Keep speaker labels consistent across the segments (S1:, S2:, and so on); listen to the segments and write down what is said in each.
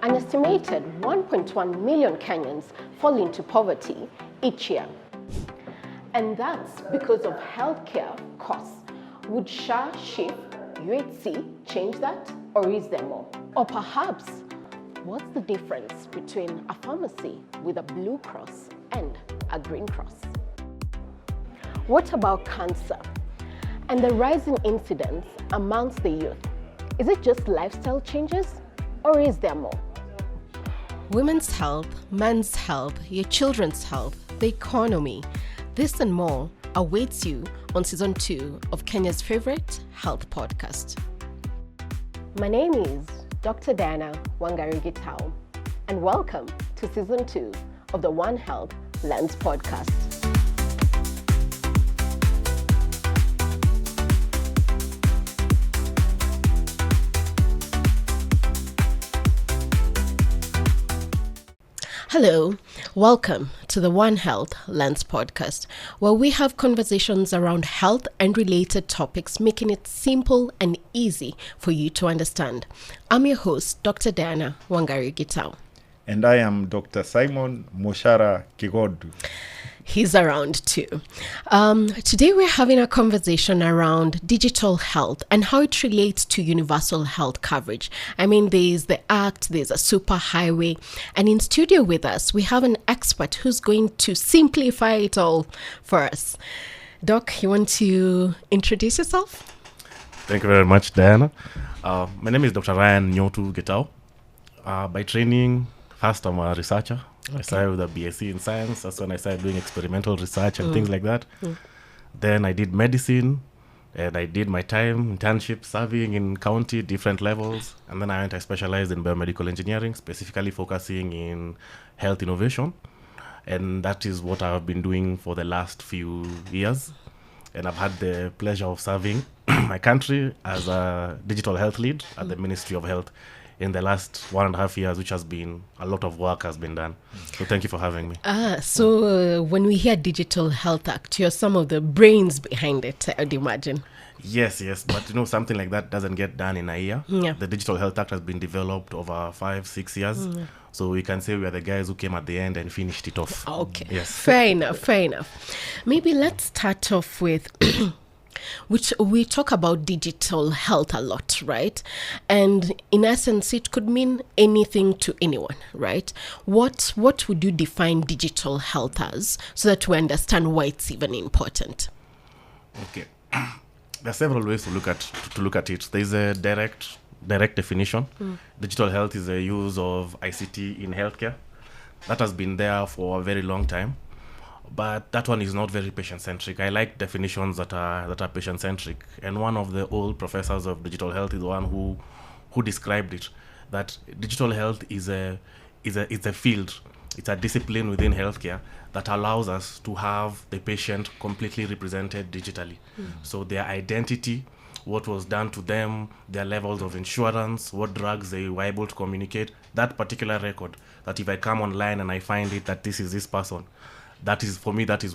S1: An estimated 1.1 million Kenyans fall into poverty each year. And that's because of healthcare costs. Would SHA, SHIF, UHC change that, or is there more? Or perhaps, what's the difference between a pharmacy with a Blue Cross and a Green Cross? What about cancer and the rising incidence amongst the youth? Is it just lifestyle changes, or is there more?
S2: Women's health, men's health, your children's health, the economy, this and more awaits you on season 2 of Kenya's favorite health podcast.
S1: My name is Dr. Ryan Gitau, and welcome to season 2 of the One Health Lens podcast.
S2: Hello, welcome to the One Health Lens podcast, where we have conversations around health and related topics, making it simple and easy for you to understand. I'm your host, Dr. Ryan Gitau.
S3: And I am Dr. Simon Moshara Kigodu.
S2: He's around too. Today we're having a conversation around digital health and how it relates to universal health coverage. I mean, there's the Act, there's a superhighway, and in studio with us, we have an expert who's going to simplify it all for us. Doc, you want to introduce yourself?
S4: Thank you very much, Diana. My name is Dr. Ryan Nyotu Gitau. By training, first I'm a researcher. Okay. I started with a BSc in science. That's when I started doing experimental research and things like that. Then I did medicine, and I did my internship serving in county, different levels. And then I specialized in biomedical engineering, specifically focusing in health innovation. And that is what I've been doing for the last few years. And I've had the pleasure of serving my country as a digital health lead at the Ministry of Health in the last 1.5 years, which has been a lot of work has been done. So thank you for having me.
S2: So when we hear Digital Health Act, you're some of the brains behind it, I'd imagine.
S4: Yes. But something like that doesn't get done in a year.
S2: Yeah.
S4: The Digital Health Act has been developed over 5-6 years. So we can say we are the guys who came at the end and finished it off.
S2: Okay.
S4: Yes.
S2: Fair enough. Maybe let's start off with which we talk about digital health a lot, right? And in essence, it could mean anything to anyone, right? What would you define digital health as, so that we understand why it's even important?
S4: Okay. There are several ways to look at it. There is a direct definition. Digital health is a use of ICT in healthcare. That has been there for a very long time. But that one is not very patient-centric. I like definitions that are patient-centric. And one of the old professors of digital health is the one who described it, that digital health is a field, it's a discipline within healthcare that allows us to have the patient completely represented digitally. So their identity, what was done to them, their levels of insurance, what drugs they were able to communicate, that particular record, that if I come online and I find it that this is this person, that is, for me, what is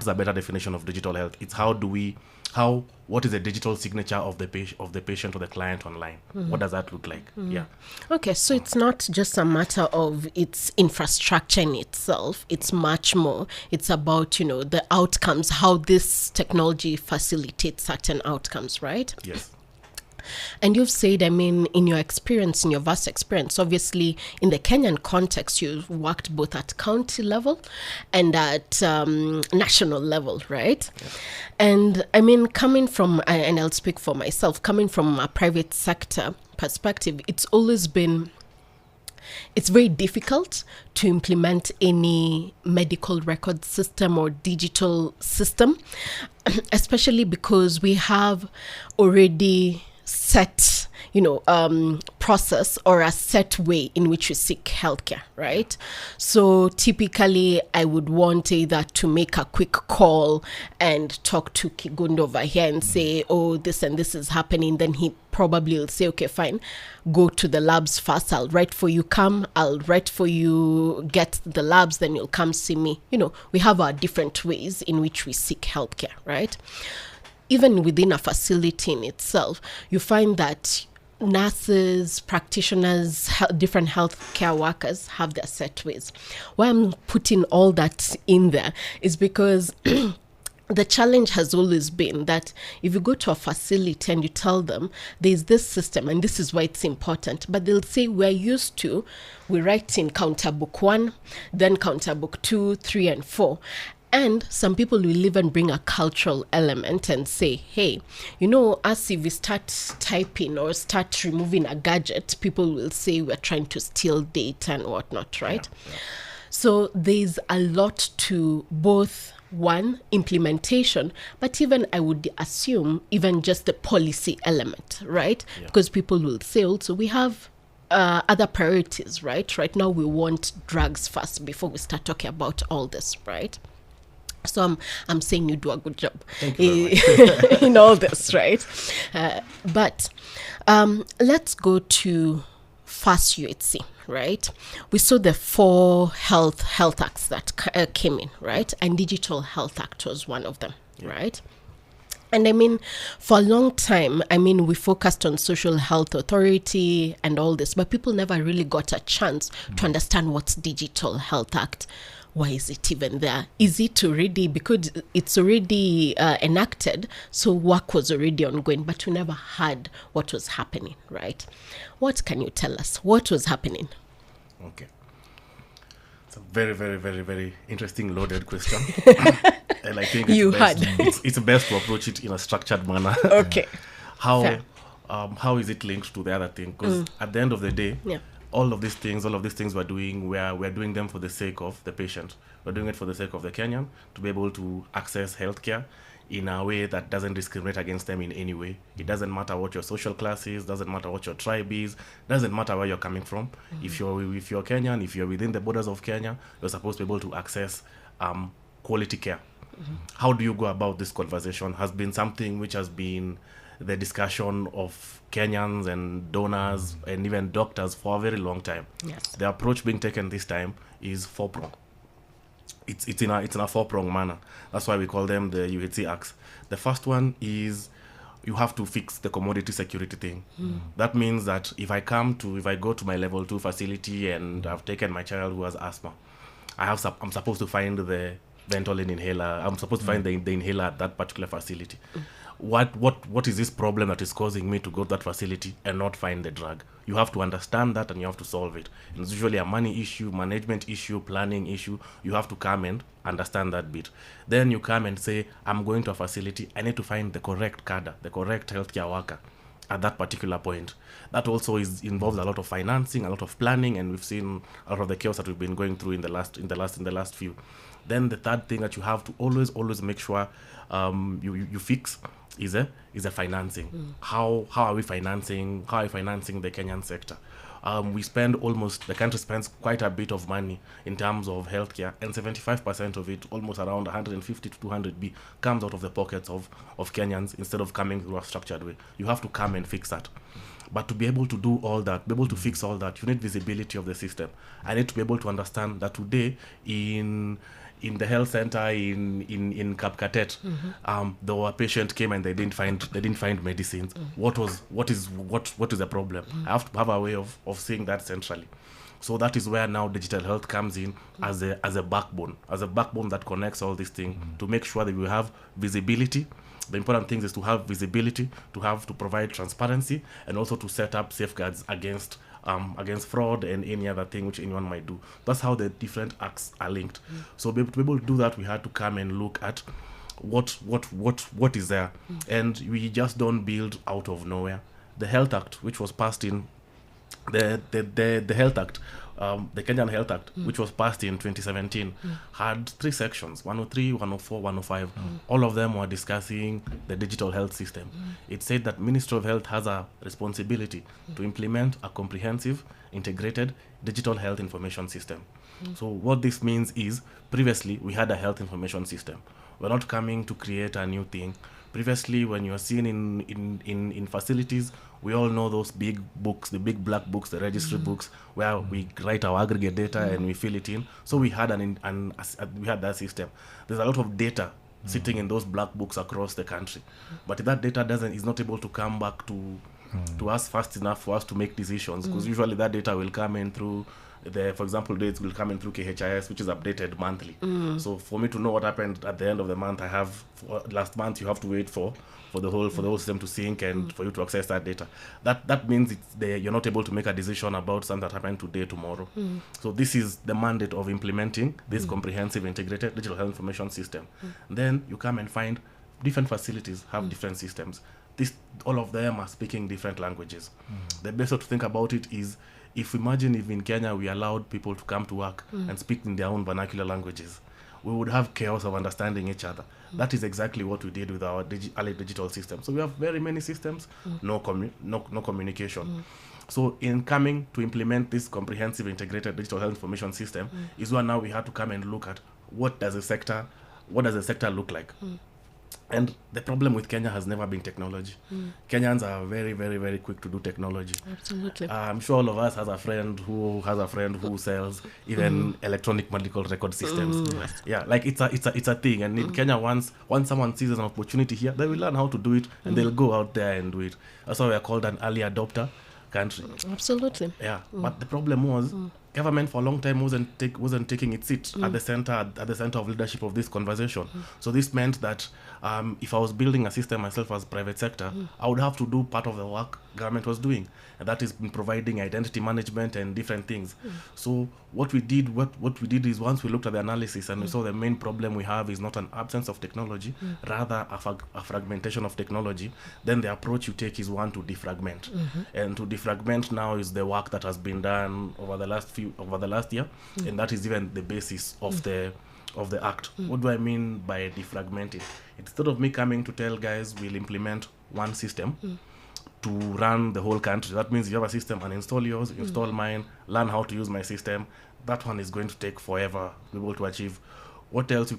S4: a better definition of digital health. It's what is the digital signature of the patient or the client online? What does that look like? Yeah.
S2: Okay, so it's not just a matter of its infrastructure in itself. It's much more. It's about, the outcomes, how this technology facilitates certain outcomes, right?
S4: Yes.
S2: And you've said, in your experience, in your vast experience, obviously in the Kenyan context, you've worked both at county level and at national level, right? Yes. And coming from, and I'll speak for myself, coming from a private sector perspective, it's very difficult to implement any medical record system or digital system, especially because we have already set, process or a set way in which we seek healthcare, right? So typically I would want either to make a quick call and talk to Kigondo over here and say, oh, this and this is happening. Then he probably will say, okay, fine, go to the labs first. I'll write for you, I'll write for you, get the labs, then you'll come see me. We have our different ways in which we seek healthcare, right? Even within a facility in itself, you find that nurses, practitioners, different healthcare workers have their set ways. Why I'm putting all that in there is because the challenge has always been that if you go to a facility and you tell them there's this system and this is why it's important, but they'll say we write in counter book 1, then counter book 2, 3, and 4. And some people will even bring a cultural element and say, hey, us, if we start typing or start removing a gadget, people will say we're trying to steal data and whatnot, right? Yeah. So there's a lot to both, one, implementation, but even I would assume even just the policy element, right? Yeah. Because people will say also we have other priorities, right? Right now we want drugs first before we start talking about all this, right? So I'm saying you do a good job in all this, right? But let's go to first UHC, right? We saw the 4 health acts that came in, right? And Digital Health Act was one of them, right? And I mean, for a long time, we focused on Social Health Authority and all this, but people never really got a chance to understand what's Digital Health Act. Why is it even there? Is it already, because it's already enacted, so work was already ongoing, but we never heard what was happening, right? What can you tell us? What was happening?
S4: Okay. It's a very, very, very, very interesting, loaded question. And I think it's best to approach it in a structured manner.
S2: Okay.
S4: How is it linked to the other thing? Because at the end of the day, all of these things we're doing, we're doing them for the sake of the patient. We're doing it for the sake of the Kenyan to be able to access healthcare in a way that doesn't discriminate against them in any way. It doesn't matter what your social class is, doesn't matter what your tribe is, doesn't matter where you're coming from. If you're Kenyan, if you're within the borders of Kenya, you're supposed to be able to access quality care. How do you go about this conversation has been something which has been the discussion of Kenyans and donors and even doctors for a very long time.
S2: Yes.
S4: The approach being taken this time is 4-prong. It's in a 4-prong manner. That's why we call them the UHC acts. The first one is you have to fix the commodity security thing. That means that if I go to my level 2 facility and I've taken my child who has asthma, I'm supposed to find the Ventolin inhaler. I'm supposed to find the inhaler at that particular facility. What is this problem that is causing me to go to that facility and not find the drug? You have to understand that and you have to solve it. And it's usually a money issue, management issue, planning issue. You have to come and understand that bit. Then you come and say, I'm going to a facility. I need to find the correct cadre, the correct healthcare worker at that particular point. That also involves a lot of financing, a lot of planning, and we've seen a lot of the chaos that we've been going through in the last few. Then the third thing that you have to always make sure you fix is a financing. How are we financing the Kenyan sector? The country spends quite a bit of money in terms of healthcare, and 75% of it, almost around 150 to 200 B, comes out of the pockets of Kenyans instead of coming through a structured way. You have to come and fix that. But to be able to do all that, be able to fix all that, you need visibility of the system. I need to be able to understand that today in the health center in Kapkatet, a patient came and they didn't find medicines. What is the problem? I have to have a way of seeing that centrally. So that is where now digital health comes in as a backbone that connects all these things to make sure that we have visibility. The important thing is to have visibility, to provide transparency, and also to set up safeguards against fraud and any other thing which anyone might do. That's how the different acts are linked. So to be able to do that, we had to come and look at what is there, and we just don't build out of nowhere. The Health Act, which was passed in the Health Act, the Kenyan Health Act, which was passed in 2017, had 3 sections: 103, 104, 105. All of them were discussing the digital health system. It said that Ministry of Health has a responsibility to implement a comprehensive, integrated digital health information system. So what this means is, previously we had a health information system. We're not coming to create a new thing. Previously, when you're seen in facilities, we all know those big books, the big black books, the registry books, where we write our aggregate data and we fill it in. So we had we had that system. There's a lot of data sitting in those black books across the country, but that data is not able to come back to to us fast enough for us to make decisions, because usually that data will come in through for example, dates will come in through KHIS, which is updated monthly. So for me to know what happened at the end of the month, last month you have to wait for the whole system to sync and for you to access that data. That means you're not able to make a decision about something that happened today, tomorrow. So this is the mandate of implementing this comprehensive integrated digital health information system. Then you come and find different facilities have different systems. All of them are speaking different languages. The best way to think about it is, if in Kenya we allowed people to come to work and speak in their own vernacular languages, we would have chaos of understanding each other. That is exactly what we did with our early digital system. So we have very many systems, no communication. So in coming to implement this comprehensive integrated digital health information system is where now we have to come and look at what does the sector look like. And the problem with Kenya has never been technology. Kenyans are very, very, very quick to do technology.
S2: Absolutely.
S4: I'm sure all of us has a friend who sells even electronic medical record systems. Yeah, like it's a thing. And in Kenya, once someone sees an opportunity here, they will learn how to do it, and they'll go out there and do it. That's why we are called an early adopter country.
S2: Absolutely.
S4: Yeah, but the problem was government for a long time wasn't taking its seat at the center of leadership of this conversation. So this meant that if I was building a system myself as private sector, I would have to do part of the work government was doing, and that is providing identity management and different things. So what we did is, once we looked at the analysis and we saw the main problem we have is not an absence of technology, rather a fragmentation of technology, then the approach you take is one to defragment. And to defragment now is the work that has been done over the last year, and that is even the basis of the act. What do I mean by defragmenting? Instead of me coming to tell guys we'll implement one system to run the whole country, that means you have a system and install yours, install mine, learn how to use my system. That one is going to take forever to be able to achieve. What else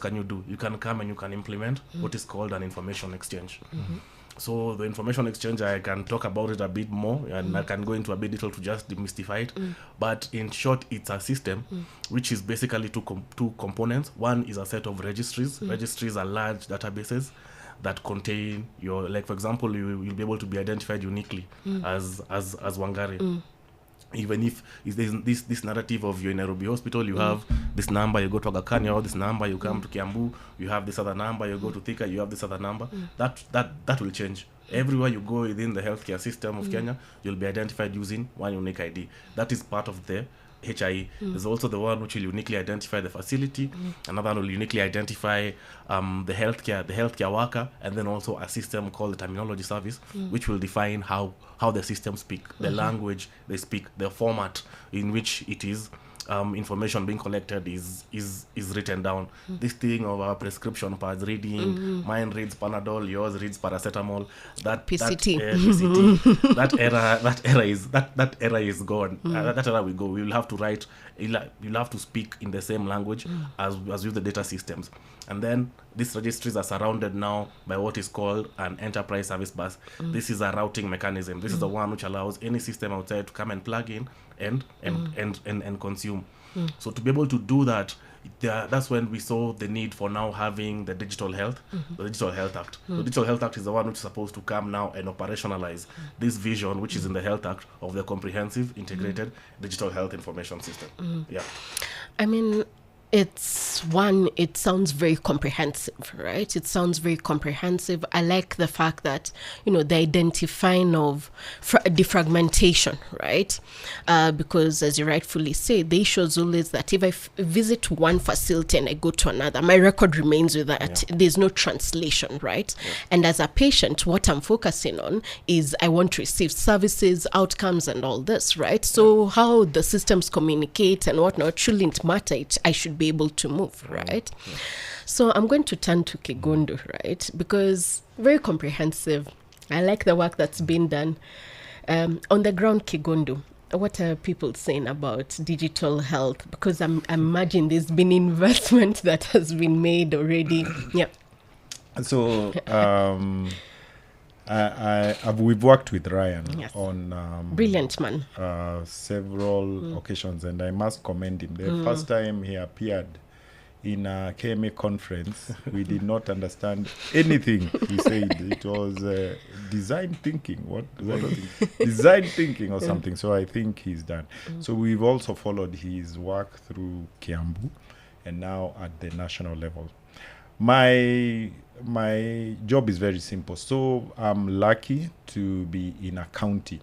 S4: can you do? You can come and you can implement what is called an information exchange. So the information exchange, I can talk about it a bit more, and I can go into a bit detail to just demystify it. But in short, it's a system which is basically two components. One is a set of registries. Registries are large databases that contain your, like for example, you'll be able to be identified uniquely as Wangari. Even if there's this narrative of you're in Nairobi hospital, you have this number, you go to Aga Khan, you have this number, you come to Kiambu, you have this other number, you go to Thika, you have this other number. That will change. Everywhere you go within the healthcare system of Kenya, you'll be identified using one unique ID. That is part of the HIE. There's also the one which will uniquely identify the facility, another one will uniquely identify the healthcare worker, and then also a system called the terminology service, which will define how the system speak, the language they speak, the format in which it is information being collected is written down. This thing of our prescription pads reading, mine reads Panadol, yours reads paracetamol. That PCT. PCT. that era is gone. That era we go. We will have to write. You'll have to speak in the same language as with the data systems. And then these registries are surrounded now by what is called an enterprise service bus. This is a routing mechanism. This is the one which allows any system outside to come and plug in and consume. So to be able to do that, that's when we saw the need for now having the Digital Health Act. The Digital Health Act is the one which is supposed to come now and operationalize this vision, which is in the Health Act, of the comprehensive integrated digital health information system. Yeah.
S2: I mean, it sounds very comprehensive, right? It sounds very comprehensive. I like the fact that, the identifying of defragmentation, right? Because as you rightfully say, the issue is always that if I visit one facility and I go to another, my record remains with that. Yeah. There's no translation, right? Yeah. And as a patient, what I'm focusing on is I want to receive services, outcomes, and all this, right? So how the systems communicate and whatnot shouldn't matter. I should be able to move, right? Yeah. So I'm going to turn to Kigondu, right? Because very comprehensive. I like the work that's been done. On the ground, Kigondu, what are people saying about digital health? Because I imagine there's been investment that has been made already. Yeah.
S3: So we've worked with Ryan on
S2: brilliant man
S3: several occasions, and I must commend him. The first time he appeared in a KMA conference. We did not understand anything he said. It was design thinking. What was it? Design thinking or something. So I think he's done. So we've also followed his work through Kiambu and now at the national level. My job is very simple. So I'm lucky to be in a county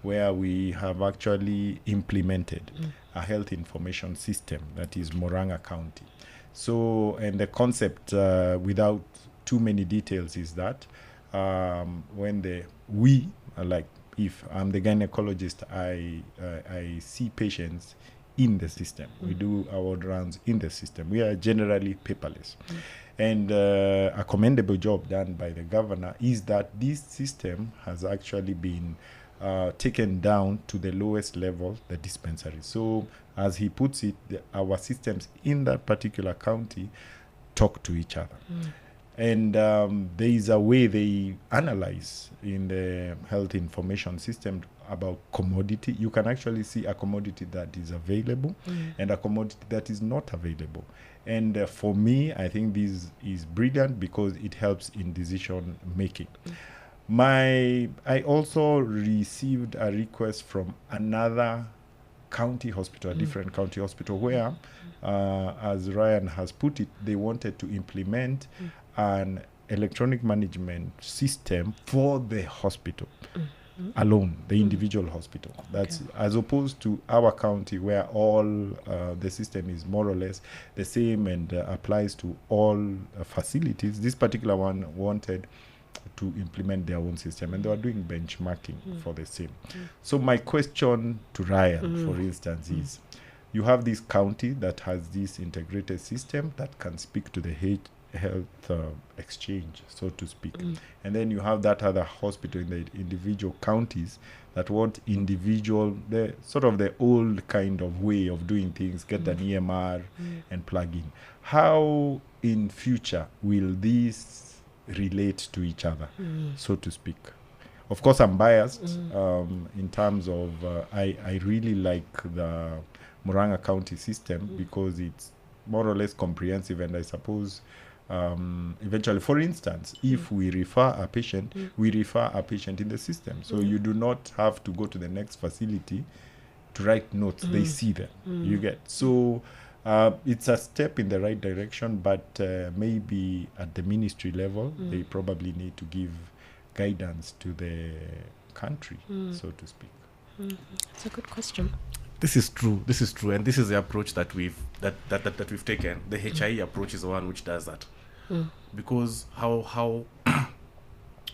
S3: where we have actually implemented a health information system that is Murang'a County. So, and the concept, without too many details, is that like if I'm the gynecologist, I see patients in the system. We do our rounds in the system. We are generally paperless. And a commendable job done by the governor is that this system has actually been taken down to the lowest level, the dispensary. So as he puts it, our systems in that particular county talk to each other. And there is a way they analyze in the health information system about commodity. You can actually see a commodity that is available and a commodity that is not available. And for me, I think this is brilliant because it helps in decision making. I also received a request from another county hospital, a different county hospital, where, as Ryan has put it, they wanted to implement an electronic management system for the hospital alone, the individual hospital. That's as opposed to our county where all the system is more or less the same and applies to all facilities. This particular one wanted to implement their own system, and they were doing benchmarking for the same. So my question to Ryan, for instance, is you have this county that has this integrated system that can speak to the health exchange, so to speak. And then you have that other hospital in the individual counties that want individual, the sort of the old kind of way of doing things, get an EMR and plug in. How in future will these relate to each other, so to speak? Of course, I'm biased in terms of I really like the Murang'a County system because it's more or less comprehensive, and I suppose eventually, for instance, if we refer a patient, we refer a patient in the system. So you do not have to go to the next facility to write notes. They see them. You get. So it's a step in the right direction, but maybe at the ministry level, they probably need to give guidance to the country, so to speak.
S2: That's a good question.
S4: This is true, and this is the approach that we've taken. The HIE approach is the one which does that, because how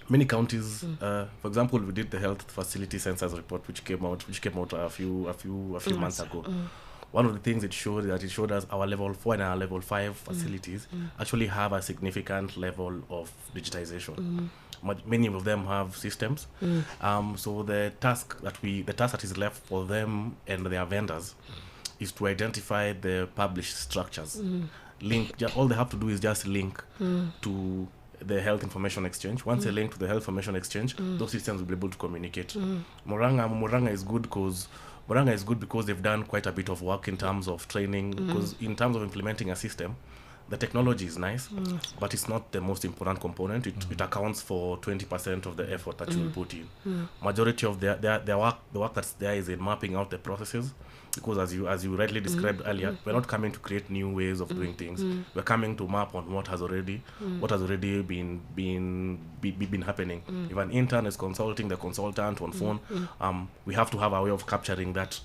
S4: many counties, for example, we did the health facility census report, which came out a few months ago. One of the things it showed us our level 4 and our level 5 facilities actually have a significant level of digitization. Many of them have systems. So the task that is left for them and their vendors is to identify the published structures. All they have to do is just link to the health information exchange. Once they link to the health information exchange, those systems will be able to communicate. Murang'a is good because they've done quite a bit of work in terms of training, because in terms of implementing a system, the technology is nice, but it's not the most important component. It accounts for 20% of the effort that you will put in. Majority of the work that's there is in mapping out the processes, because as you rightly described earlier, we're not coming to create new ways of doing things. We're coming to map on what has already been happening. If an intern is consulting the consultant on phone, we have to have a way of capturing that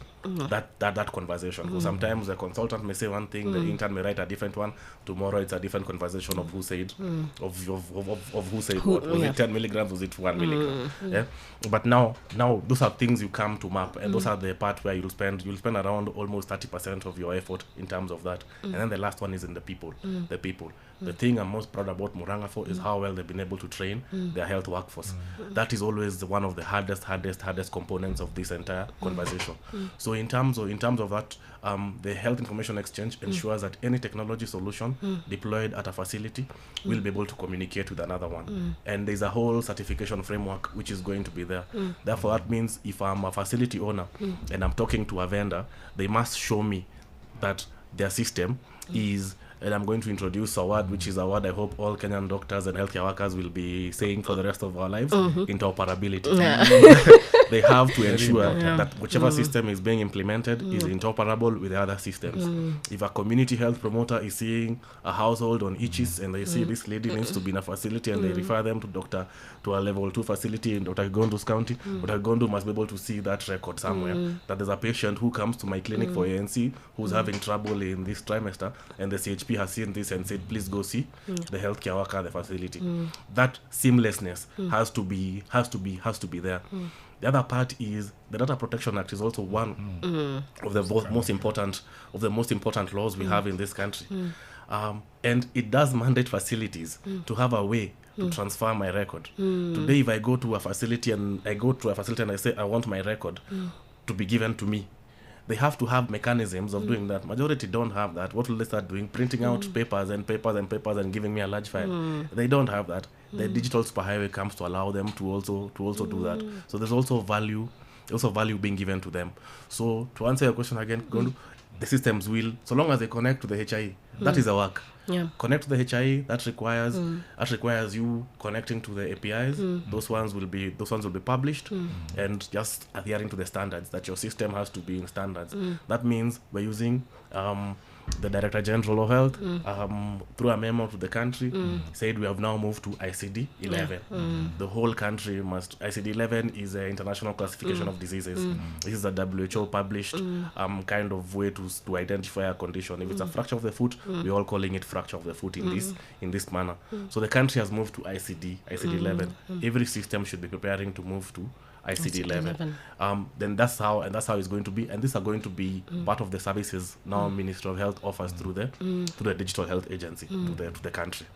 S4: conversation. So sometimes the consultant may say one thing, the intern may write a different one. Tomorrow it's a different conversation of who said of who said what. Was it 10 milligrams? Was it 1 milligram? Yeah. But now those are things you come to map, and those are the part where you'll spend around almost 30% of your effort in terms of that. And then the last one is in the people. The thing I'm most proud about Murang'a for is how well they've been able to train their health workforce. That is always one of the hardest components of this entire conversation. So in terms of that, the health information exchange ensures that any technology solution deployed at a facility will be able to communicate with another one. And there's a whole certification framework which is going to be there. Therefore, that means if I'm a facility owner and I'm talking to a vendor, they must show me that their system is and I'm going to introduce a word, which is a word I hope all Kenyan doctors and healthcare workers will be saying for the rest of our lives: interoperability. They have to ensure that whichever system is being implemented is interoperable with the other systems. If a community health promoter is seeing a household on Ichis and they see this lady needs to be in a facility and they refer them to a level 2 facility in Dr. Gondu's county, Dr. Gondu must be able to see that record somewhere, that there's a patient who comes to my clinic for ANC who's having trouble in this trimester, and the CHP has seen this and said, please go see the healthcare worker at the facility. That seamlessness has to be there. The other part is the Data Protection Act is also one of the most important laws we have in this country. And it does mandate facilities to have a way to transfer my record. Today, if I go to a facility and I say I want my record to be given to me, they have to have mechanisms of doing that. Majority don't have that. What will they start doing? Printing out papers and giving me a large file. They don't have that. The digital superhighway comes to allow them to also do that. So there's also value being given to them. So to answer your question again, the systems will, so long as they connect to the HIE, that is the work.
S2: Yeah.
S4: Connect to the HIE, that requires you connecting to the APIs. Those ones will be published and just adhering to the standards, that your system has to be in standards. That means we're using the Director General of Health through a memo to the country said we have now moved to ICD 11. The whole country must. ICD 11 is an international classification of diseases. This is a WHO published kind of way to identify a condition. If it's a fracture of the foot, we're all calling it fracture of the foot in this manner. So the country has moved to ICD 11. Every system should be preparing to move to ICD 11. Then that's how it's going to be, and these are going to be part of the services now Ministry of Health offers through the Digital Health Agency to the country.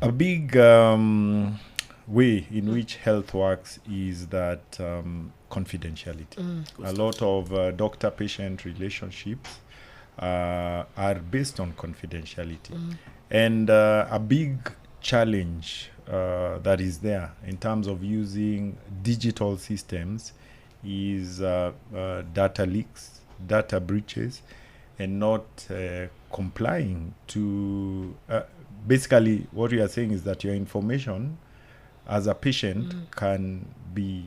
S3: A big way in which health works is that confidentiality. A lot of doctor-patient relationships are based on confidentiality, and a big challenge that is there in terms of using digital systems is data leaks, data breaches, and not complying to basically what we are saying is that your information as a patient can be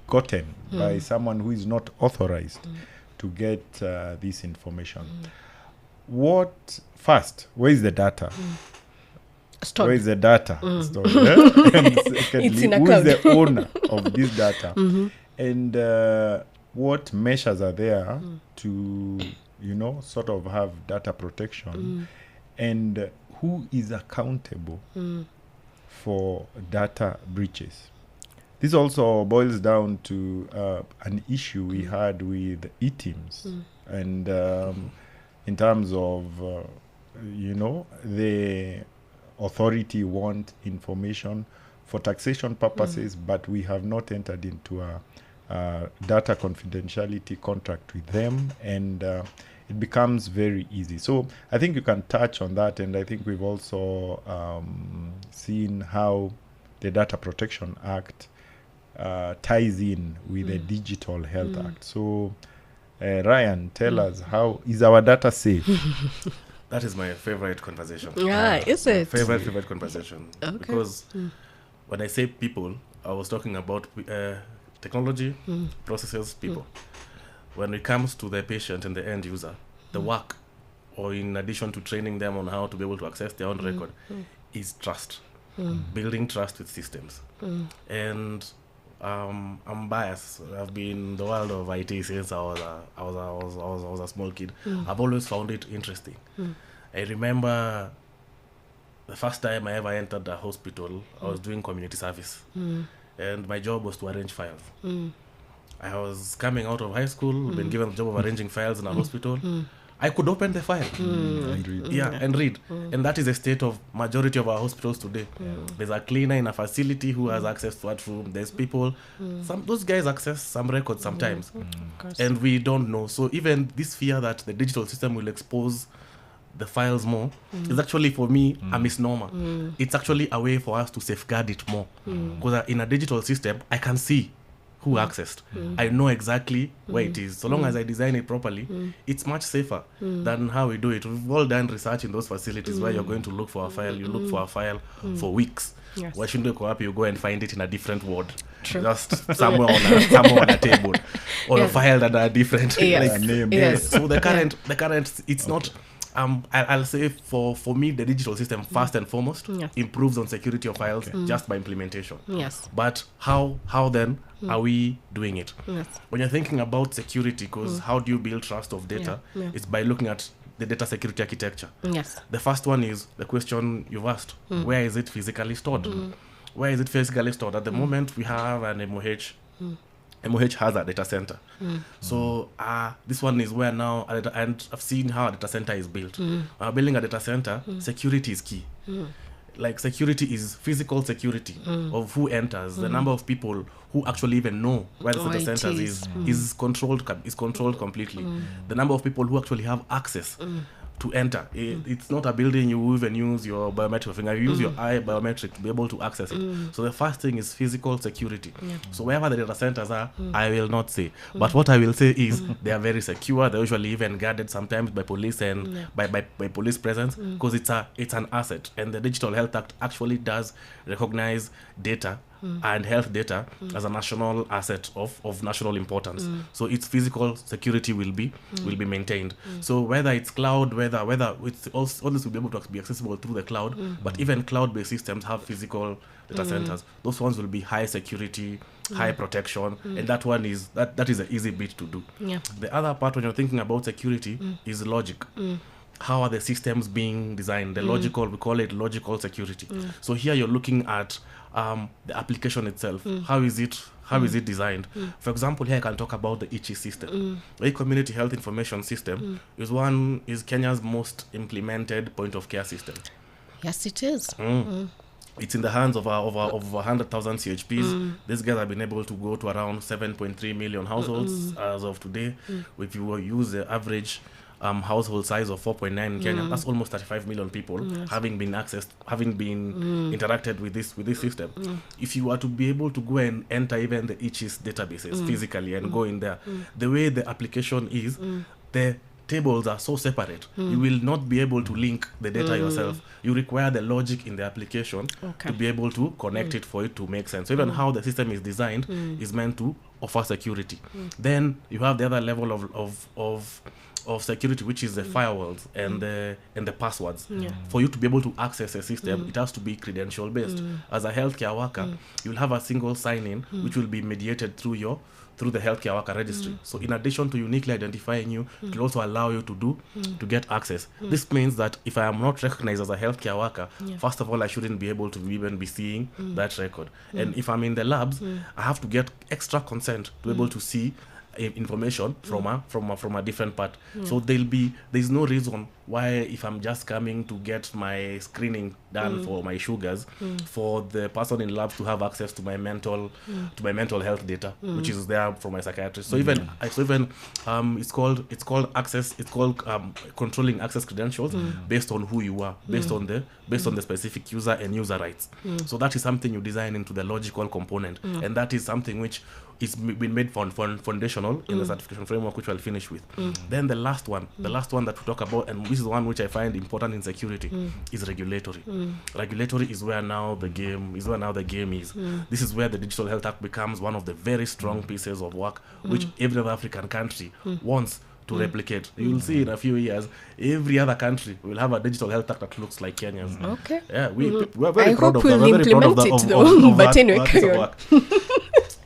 S3: gotten by someone who is not authorized to get this information. Where is the data?
S2: Stored.
S3: Where is the data stored? And secondly,
S2: It's in a
S3: who
S2: cloud.
S3: is the owner of this data? And what measures are there to, sort of have data protection? And who is accountable for data breaches? This also boils down to an issue we had with e-teams. And in terms of, the authority want information for taxation purposes, but we have not entered into a data confidentiality contract with them, and it becomes very easy. So I think you can touch on that, and I think we've also seen how the Data Protection Act ties in with the Digital Health Act. So Ryan, tell us, how is our data safe?
S4: That is my favorite conversation.
S2: Is it?
S4: Favorite conversation.
S2: Okay.
S4: Because when I say people, I was talking about technology, processes, people. When it comes to the patient and the end user, the work, or in addition to training them on how to be able to access their own record, is trust. Building trust with systems. And I'm biased. I've been in the world of IT since I was a small kid. I've always found it interesting. I remember the first time I ever entered a hospital, I was doing community service, and my job was to arrange files. I was coming out of high school, been given the job of arranging files in a hospital. I could open the file and read. And that is the state of majority of our hospitals today. There's a cleaner in a facility who has access to that room. There's people, those guys access some records sometimes, and we don't know. So even this fear that the digital system will expose the files more is actually, for me, a misnomer. It's actually a way for us to safeguard it more, because in a digital system I can see who accessed. I know exactly where it is. So long as I design it properly, it's much safer than how we do it. We've all done research in those facilities where you're going to look for a file. You look for a file for weeks.
S2: Yes.
S4: Why shouldn't you go up? You go and find it in a different ward,
S2: True.
S4: just somewhere on a table, or a file that are different.
S2: Yes.
S3: A name.
S2: Yes.
S4: So the current, it's not. I'll say for me, the digital system first and foremost
S2: Yes.
S4: improves on security of files just by implementation.
S2: Yes.
S4: But how then are we doing it?
S2: Yes.
S4: When you're thinking about security, because how do you build trust of data?
S2: Yeah.
S4: It's by looking at the data security architecture.
S2: Yes.
S4: The first one is the question you've asked: where is it physically stored? Where is it physically stored? At the moment, we have an MOH. MOH has a data center. So this one is where now, and I've seen how a data center is built. Building a data center, security is key. Like security is physical security of who enters. The number of people who actually even know where the data
S2: it
S4: center is controlled completely. The number of people who actually have access to enter. It's not a building you even use your biometric finger. You use your eye biometric to be able to access it. So the first thing is physical security. So wherever the data centers are, I will not say. But what I will say is they are very secure. They're usually even guarded sometimes by police and by police presence, because it's an asset. And the Digital Health Act actually does recognize data and health data as a national asset of national importance. So its physical security will be maintained. So whether it's cloud, whether it's all this will be able to be accessible through the cloud, but even cloud-based systems have physical data centers. Those ones will be high security, high protection, and that one is that is an easy bit to do.
S2: Yeah.
S4: The other part when you're thinking about security is logic. How are the systems being designed? The logical, we call it logical security. So here you're looking at the application itself. How is it designed? For example, here I can talk about the ICHI system. The Community Health Information System is Kenya's most implemented point of care system.
S2: Yes, it is.
S4: It's in the hands of over 100,000 CHPs. These guys have been able to go to around 7.3 million households as of today. If you use the average household size of 4.9 in Kenya, that's almost 35 million people having been interacted with this system. If you were to be able to go and enter even the ICHI's databases physically and go in there, the way the application is, the tables are so separate, you will not be able to link the data yourself. You require the logic in the application to be able to connect it for it to make sense. So even how the system is designed is meant to offer security. Then you have the other level of security, which is the firewalls and the passwords. For you to be able to access a system, it has to be credential based. As a healthcare worker, you'll have a single sign-in which will be mediated through the healthcare worker registry. So in addition to uniquely identifying you, it will also allow you to get access. This means that if I am not recognized as a healthcare worker, first of all, I shouldn't be able to even be seeing that record. And if I'm in the labs, I have to get extra consent to be able to see information from a different part. So there's no reason why, if I'm just coming to get my screening done for my sugars, for the person in labs to have access to my mental health data, which is there from my psychiatrist. So even it's called access. It's called controlling access credentials based on who you are, based on the specific user and user rights. So that is something you design into the logical component, and that is something which is been made foundational in the certification framework, which I'll finish with. Then the last one that we talk about, and this is the one which I find important in security, is regulatory. Regulatory is where now the game is. This is where the Digital Health Act becomes one of the very strong pieces of work which every other African country wants to replicate. You'll see in a few years, every other country will have a Digital Health Act that looks like Kenya's.
S2: Okay.
S4: Yeah, we're very proud of that.
S2: I hope we'll implement it though. But anyway, carry on.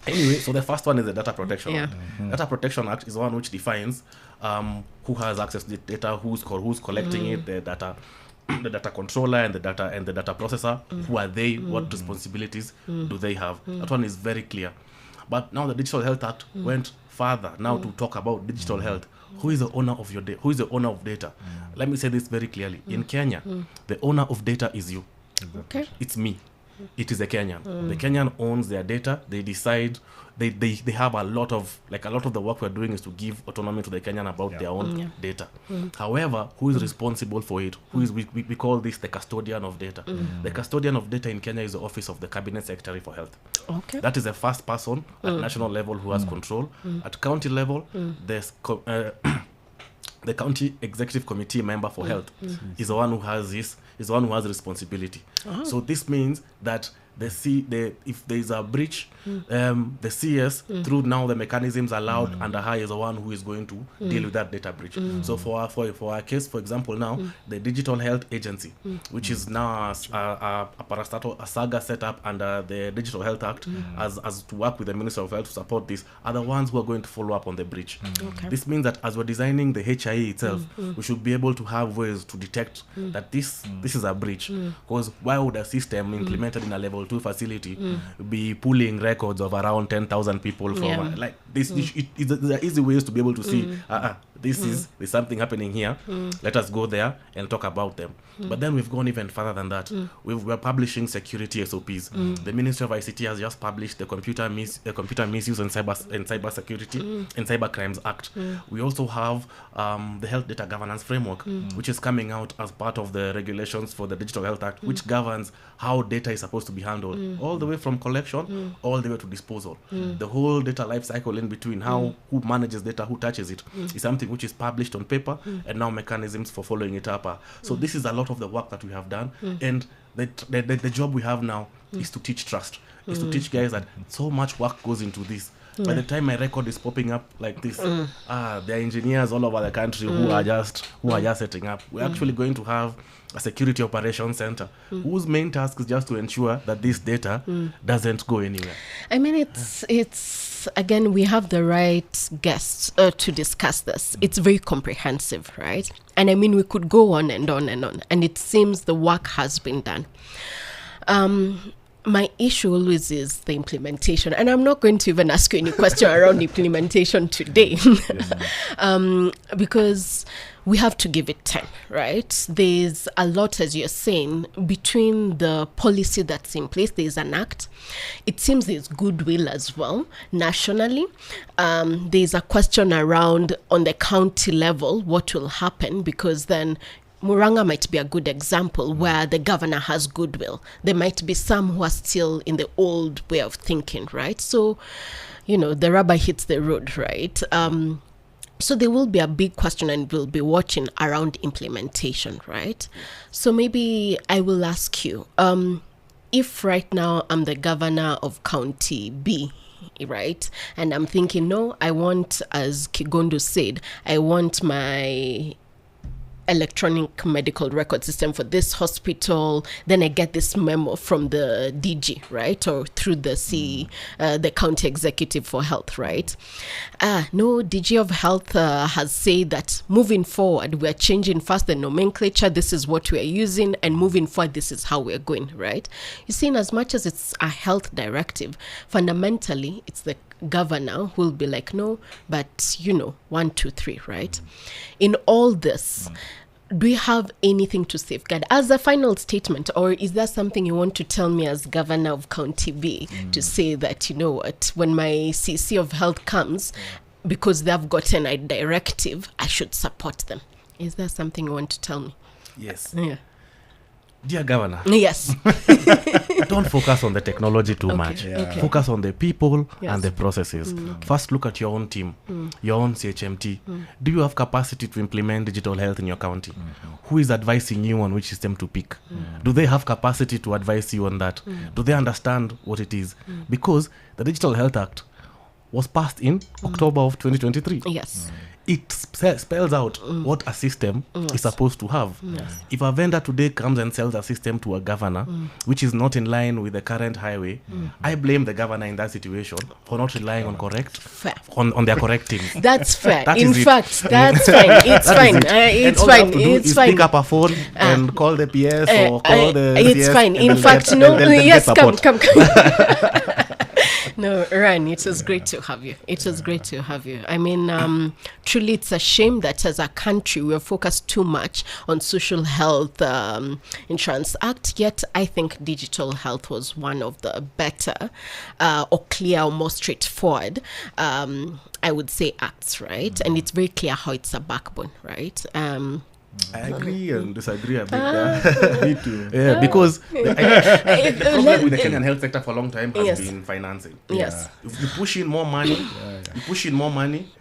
S4: Anyway, so the first one is the Data Protection Act.
S2: Yeah.
S4: Data Protection Act is one which defines who has access to the data, who's collecting it, the data controller and the data processor. Who are they? What responsibilities do they have? That one is very clear. But now the Digital Health Act went further now to talk about digital health. Who is the owner of your data? Who is the owner of data? Let me say this very clearly. In Kenya, the owner of data is you.
S2: Okay.
S4: It's me. it is the Kenyan. The Kenyan owns their data. They decide. They have a lot of the work we're doing is to give autonomy to the Kenyan about their own data. However, who is responsible for it? Who is we call this the custodian of data. The custodian of data in Kenya is the office of the Cabinet Secretary for Health.
S2: Okay.
S4: That is the first person at national level who has control. At county level, there's the county executive committee member for health is the one who has responsibility. So this means that if there is a breach, the CS through now the mechanisms allowed under her is the one who is going to deal with that data breach. So for our case, for example, now the Digital Health Agency, which is now a parastatal, a saga set up under the Digital Health Act as to work with the Minister of Health to support this, are the ones who are going to follow up on the breach.
S2: Okay.
S4: This means that as we're designing the HIE itself, we should be able to have ways to detect that this is a breach. Because why would a system implemented in a level 2 facility be pulling records of around 10,000 people from like this? There are easy ways to be able to see there's something happening here. Let us go there and talk about them. But then we've gone even further than that. We're publishing security SOPs. The Ministry of ICT has just published the Computer Misuse and Cyber Security and Cyber Crimes Act. We also have the Health Data Governance Framework, which is coming out as part of the regulations for the Digital Health Act, which governs how data is supposed to be handled, all the way from collection all the way to disposal. The whole data life cycle in between, who manages data, who touches it, is something which is published on paper, and now mechanisms for following it up. So this is a lot of the work that we have done, and the job we have now is to teach trust, is to teach guys that so much work goes into this. By the time my record is popping up like this, there are engineers all over the country who are just setting up. We're actually going to have a security operations center whose main task is just to ensure that this data doesn't go anywhere.
S2: I mean, it's again, we have the right guests to discuss this. It's very comprehensive, right? And I mean, we could go on and on and on, and it seems the work has been done. My issue always is the implementation, and I'm not going to even ask you any question around implementation today, because we have to give it time, right? There's a lot, as you're saying, between the policy that's in place. There's an act. It seems there's goodwill as well nationally. There's a question around on the county level what will happen, because then Muranga might be a good example where the governor has goodwill. There might be some who are still in the old way of thinking, right? So, the rubber hits the road, right? So there will be a big question, and we'll be watching around implementation, right? So maybe I will ask you, if right now I'm the governor of County B, right? And I'm thinking, no, I want, as Kigondo said, I want my electronic medical record system for this hospital. Then I get this memo from the DG, right? Or through the the county executive for health, right? No, DG of health has said that moving forward, we're changing first the nomenclature. This is what we're using, and moving forward, this is how we're going, right? You see, in as much as it's a health directive, fundamentally, it's the governor who will be like, no, but 1, 2, 3, right? In all this, do you have anything to safeguard as a final statement, or is there something you want to tell me as governor of County B to say that, when my CC of health comes, because they've gotten a directive, I should support them? Is there something you want to tell me?
S4: Yes.
S2: Yeah.
S4: Dear Governor.
S2: Yes.
S4: Don't focus on the technology too much.
S2: Okay.
S4: Focus on the people
S2: Yes.
S4: and the processes. First, look at your own team, your own CHMT. Do you have capacity to implement digital health in your county? Who is advising you on which system to pick? Do they have capacity to advise you on that? Do they understand what it is? Because the Digital Health Act was passed in October of 2023.
S2: Yes.
S4: It spells out what a system is supposed to have.
S2: Yes.
S4: If a vendor today comes and sells a system to a governor, which is not in line with the current highway, I blame the governor in that situation for not relying on
S2: Fair.
S4: on their correct teams.
S2: That's fair.
S4: That
S2: In
S4: is it.
S2: fact, that's fine. It's fine. It's
S4: And all they
S2: fine.
S4: have to do
S2: It's
S4: is
S2: fine.
S4: pick up a phone and call the PS or call the
S2: It's
S4: CS,
S2: fine.
S4: and
S2: In
S4: they'll
S2: fact,
S4: get-
S2: no.
S4: they'll get
S2: Yes, come.
S4: support.
S2: No, Ryan, it was great to have you. It was great to have you. I mean, truly, it's a shame that as a country we're focused too much on social health insurance act. Yet, I think digital health was one of the better, or clear, or more straightforward. I would say acts, right? And it's very clear how it's a backbone, right?
S4: I agree and disagree a bit there.
S3: Me too.
S4: Yeah, because the problem with the Kenyan health sector for a long time has
S2: Yes.
S4: been financing.
S2: Yes.
S4: If you push in more money,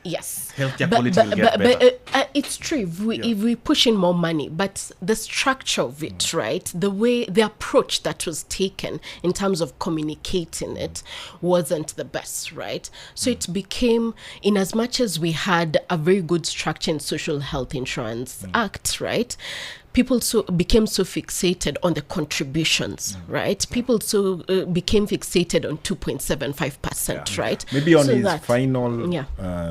S2: Yes.
S4: healthcare quality will get better.
S2: It's true if we push in more money, but the structure of it, right? The approach that was taken in terms of communicating it wasn't the best, right? So it became, in as much as we had a very good structure in Social Health Insurance Act, right? People became so fixated on the contributions, right? People became fixated on 2.75%, right?
S3: Maybe on
S2: So
S3: his
S2: that-
S3: final
S2: Yeah.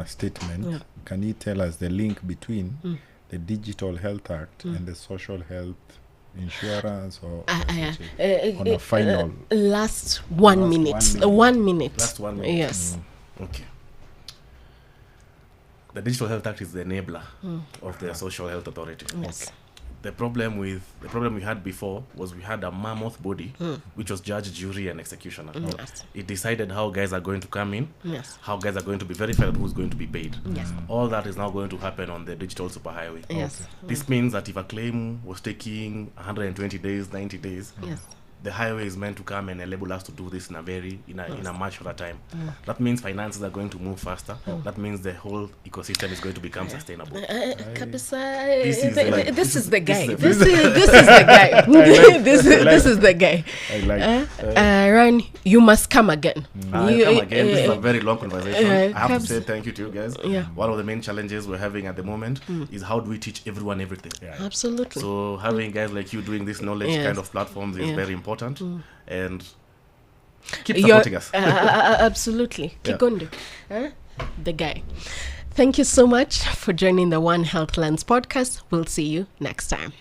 S3: statement, can you tell us the link between the Digital Health Act and the social health insurance, or on a final?
S2: Last 1 minute. 1 minute.
S4: Last 1 minute.
S2: Yes.
S4: Okay. The Digital Health Act is the enabler of the Social Health Authority.
S2: Yes.
S4: The problem we had before was we had a mammoth body, which was judge, jury, and executioner.
S2: Yes.
S4: It decided how guys are going to come in,
S2: Yes.
S4: how guys are going to be verified, and who's going to be paid.
S2: Yes.
S4: All that is now going to happen on the digital superhighway.
S2: Yes.
S4: This means that if a claim was taking 120 days, 90 days,
S2: Yes.
S4: the highway is meant to come and enable us to do this in a much shorter time. That means finances are going to move faster. That means the whole ecosystem is going to become sustainable.
S2: Kabisa,
S4: This is
S2: the
S4: like-
S2: guy.
S4: this
S2: This is the guy. This is the guy.
S3: I like
S2: Ryan, you must come again.
S4: Come again. This is a very long conversation. I have to
S2: Cabs-
S4: say thank you to you guys.
S2: Yeah.
S4: One of the main challenges we're having at the moment is how do we teach everyone everything?
S2: Absolutely.
S4: So having guys like you doing this knowledge
S2: Yes.
S4: kind of platforms is
S2: Yeah.
S4: very important. And keep
S2: You're-
S4: supporting us.
S2: Absolutely. Kikondo. The guy. Thank you so much for joining the One Health Lens podcast. We'll see you next time.